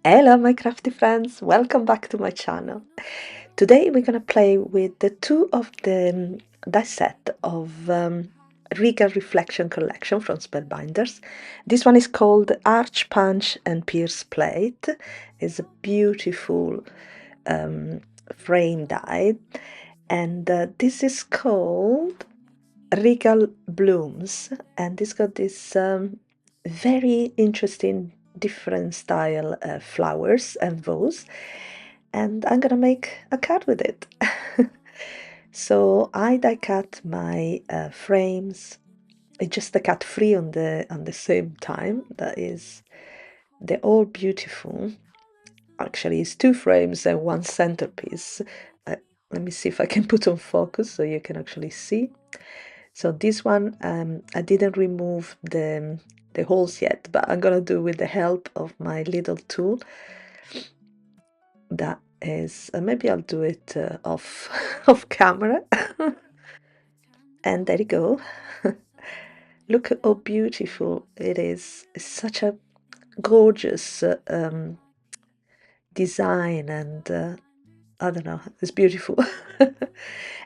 Hello my crafty friends, welcome back to my channel. Today we're gonna play with the two of the die set of Regal Reflection collection from Spellbinders. This one is called Arch, Punch and Pierce Plate. It's a beautiful frame die, and this is called Regal Blooms, and it's got this very interesting different style flowers and vase, and I'm gonna make a card with it. So I die cut my frames. I just cut three on the same time. That is, they're all beautiful. Actually, it's two frames and one centerpiece. Let me see if I can put on focus so you can actually see. So this one, I didn't remove the holes yet, but I'm gonna do with the help of my little tool. That is, maybe I'll do it off off camera. And there you go. Look how beautiful it is. It's such a gorgeous design, and I don't know, it's beautiful.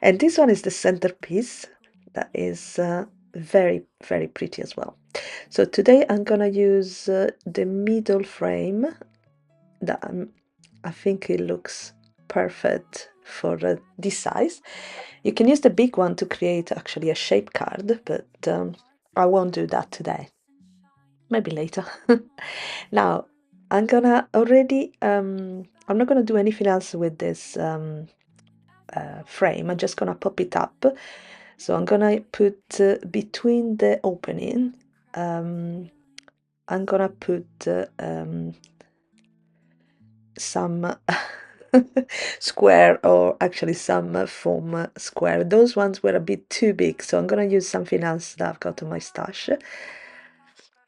And this one is the centerpiece. That is very, very pretty as well. So today I'm gonna use the middle frame that I think it looks perfect for this size. You can use the big one to create actually a shape card, but I won't do that today. Maybe later. Now I'm gonna already I'm not gonna do anything else with this frame. I'm just gonna pop it up. So I'm gonna put between the opening, I'm gonna put some square, or actually some foam square. Those ones were a bit too big, so I'm gonna use something else that I've got on my stash,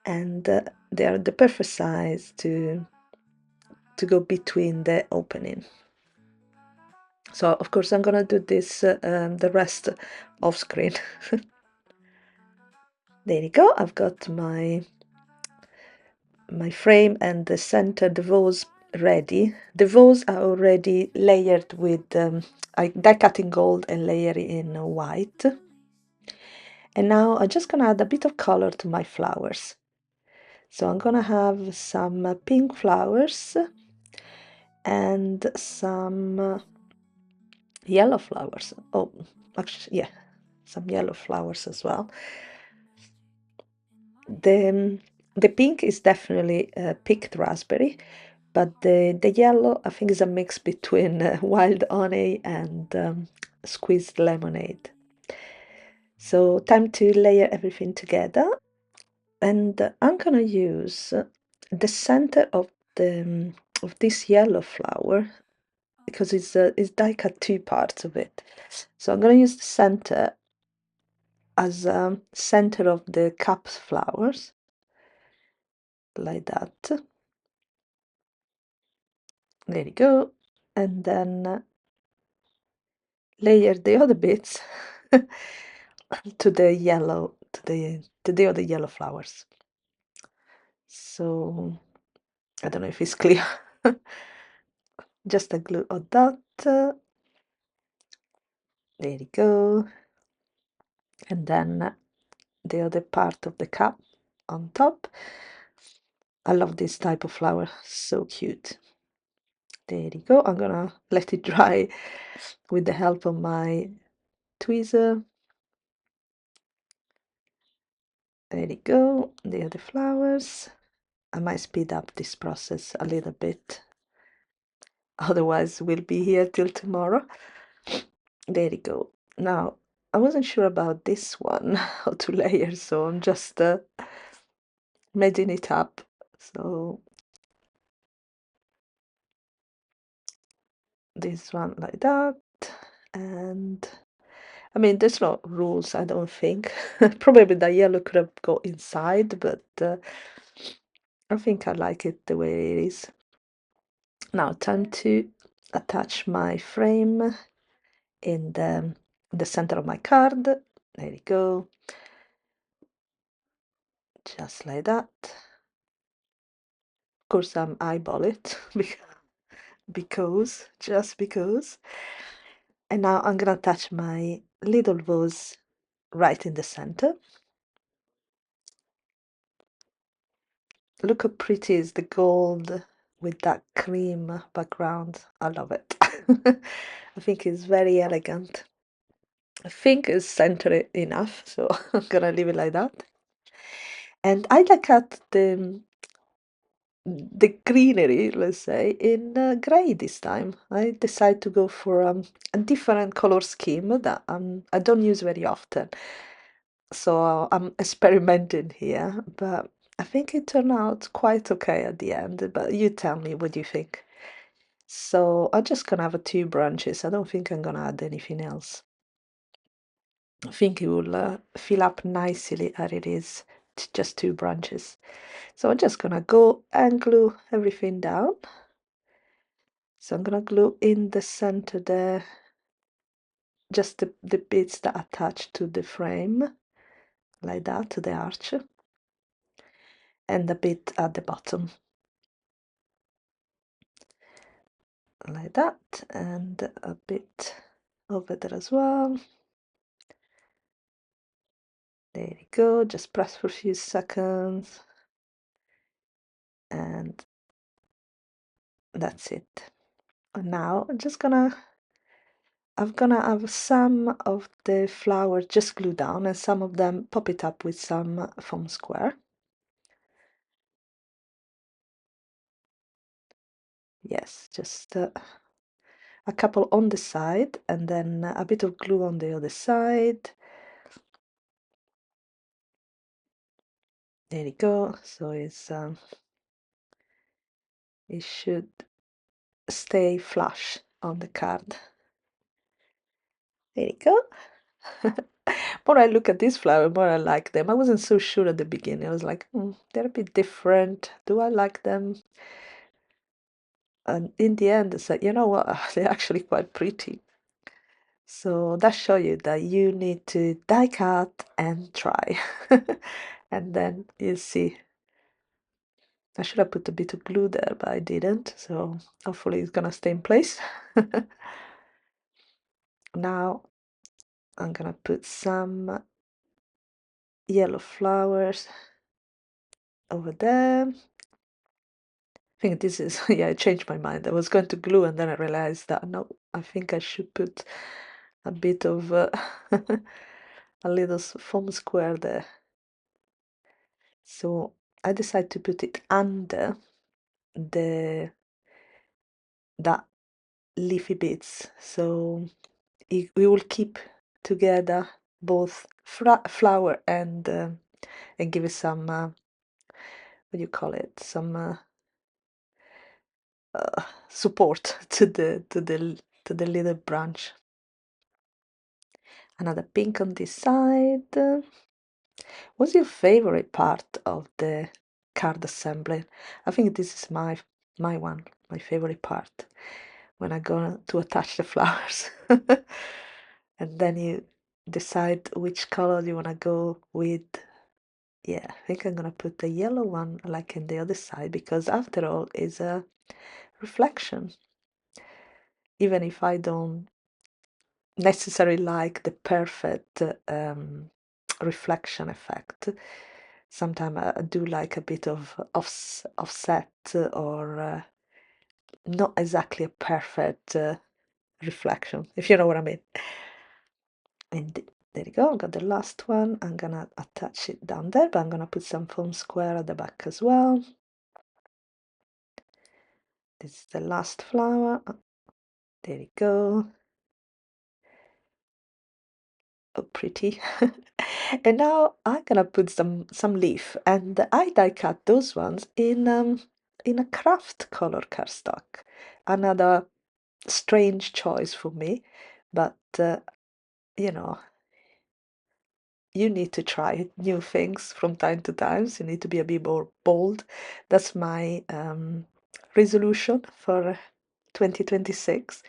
and they are the perfect size to go between the opening. So of course I'm gonna do this the rest off screen. There you go. I've got my frame and the center, the vase ready. The vase are already layered with I die cut in gold and layer in white. And now I'm just gonna add a bit of color to my flowers. So I'm gonna have some pink flowers and some yellow flowers. Oh, actually, yeah, some yellow flowers as well. The pink is definitely picked raspberry, but the yellow, I think, is a mix between wild honey and squeezed lemonade. So time to layer everything together, and I'm gonna use the center of this yellow flower, because it's die cut two parts of it. So I'm gonna use the center as center of the cup flowers, like that. There you go. And then layer the other bits to the yellow, to the other yellow flowers. So I don't know if it's clear. Just a glue a dot. There you go. And then the other part of the cup on top. I love this type of flower, so cute. There you go. I'm gonna let it dry with the help of my tweezer. There you go. The other flowers. I might speed up this process a little bit, otherwise we'll be here till tomorrow. There you go. Now I wasn't sure about this one, how to layer, so I'm just making it up. So this one like that, and I mean, there's no rules, I don't think. Probably the yellow could have go inside, but I think I like it the way it is. Now time to attach my frame in the center of my card. There you go. Just like that. course I'm eyeball it just because. And now I'm gonna attach my little vase right in the center. Look how pretty is the gold with that cream background. I love it. I think it's very elegant. I think it's centered enough, so I'm gonna leave it like that. And I like at the greenery, let's say, in gray this time. I decided to go for a different color scheme that I don't use very often. So I'm experimenting here, but I think it turned out quite okay at the end. But you tell me what you think. So I'm just gonna have two branches. I don't think I'm gonna add anything else. I think it will fill up nicely as it is, just two branches. So I'm just gonna go and glue everything down. So I'm gonna glue in the center there, just the bits that attach to the frame, like that, to the arch, and a bit at the bottom, like that, and a bit over there as well. There you go, just press for a few seconds, and that's it. And now I'm gonna have some of the flowers just glue down and some of them pop it up with some foam square. Yes, just a couple on the side and then a bit of glue on the other side. There you go. So it should stay flush on the card. There you go. More I look at this flower, more I like them. I wasn't so sure at the beginning. I was like, they're a bit different. Do I like them? And in the end, it's like, you know what? They're actually quite pretty. So that shows you that you need to die cut and try. And then you see. I should have put a bit of glue there, but I didn't. So hopefully it's gonna stay in place. Now I'm gonna put some yellow flowers over there. I think this is, yeah, I changed my mind. I was going to glue and then I realized that no, I think I should put a bit of a little foam square there. So I decided to put it under that leafy bits. So we will keep together both flower and give it some what do you call it, some support to the little branch. Another pink on this side. What's your favorite part of the card assembly? I think this is my favorite part, when I go to attach the flowers. And then you decide which color you want to go with. Yeah, I think I'm gonna put the yellow one like in the other side because after all it's a reflection. Even if I don't necessarily like the perfect reflection effect, sometimes I do like a bit of offset or not exactly a perfect reflection, if you know what I mean. And there you go, I got the last one. I'm gonna attach it down there, but I'm gonna put some foam square at the back as well. This is the last flower. There you go. Oh, pretty. And now I'm gonna put some leaf, and I die cut those ones in a craft color cardstock. Another strange choice for me, but you know, you need to try new things from time to time. So you need to be a bit more bold. That's my resolution for 2026.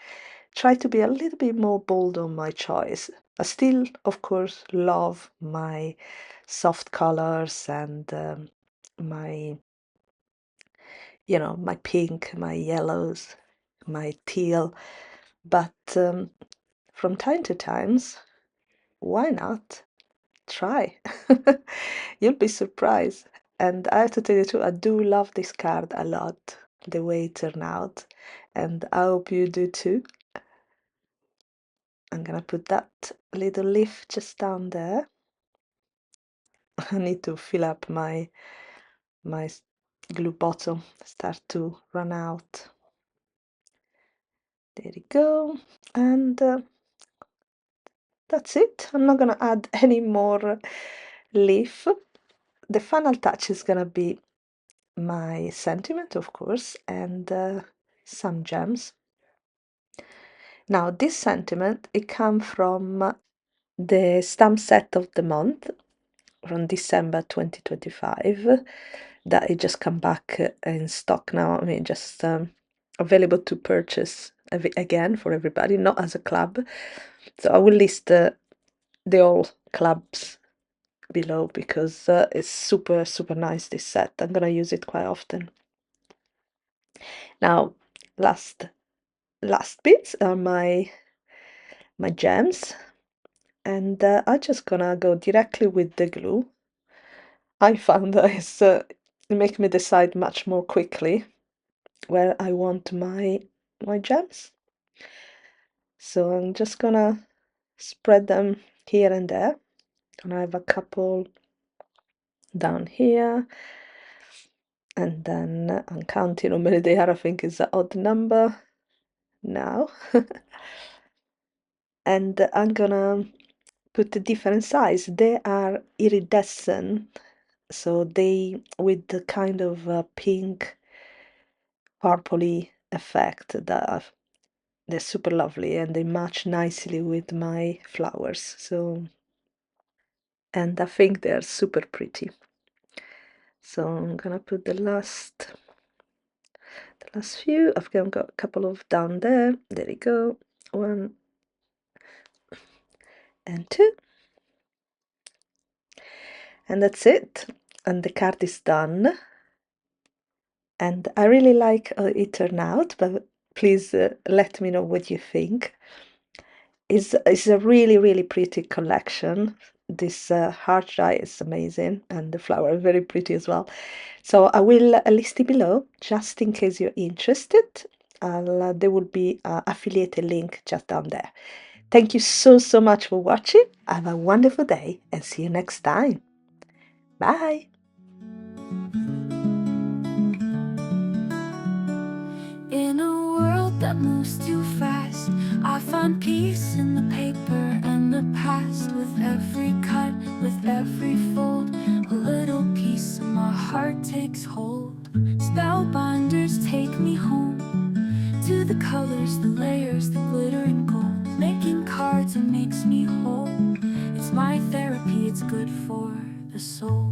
Try to be a little bit more bold on my choice. I still, of course, love my soft colors and my you know, my pink, my yellows, my teal, but from time to times, why not try? You'll be surprised. And I have to tell you too, I do love this card a lot, the way it turned out, and I hope you do too. I'm gonna put that little leaf just down there. I need to fill up my glue bottle, start to run out. There you go. And that's it. I'm not gonna add any more leaf. The final touch is gonna be my sentiment, of course, and some gems. Now, this sentiment, it comes from the stamp set of the month from December 2025 that it just come back in stock now. I mean, just available to purchase again for everybody, not as a club. So I will list the all clubs below because it's super nice, this set. I'm gonna use it quite often. Now, last bits are my gems, and I'm just gonna go directly with the glue. I found that it makes me decide much more quickly where I want my gems. So I'm just gonna spread them here and there, and I have a couple down here, and then I'm counting how many they are. I think it's an odd number now. And I'm gonna put a different size. They are iridescent, so they with the kind of pink purpley effect that they're super lovely, and they match nicely with my flowers. So, and I think they're super pretty. So I'm gonna put the last few. I've got a couple of down there. There you go. 1 and 2. And that's it. And the card is done. And I really like how it turned out, but please let me know what you think. It's a really pretty collection. This heart dye is amazing, and the flower is very pretty as well. So I will list it below just in case you're interested. There will be an affiliated link just down there. Thank you so much for watching. Have a wonderful day and see you next time. Bye. In a world that moves too fast, I find peace in the paper and the past. With every cut, with every fold, a little piece of my heart takes hold. Spellbinders take me home to the colors, the layers, the glitter and gold. Making cards, it makes me whole. It's my therapy, it's good for the soul.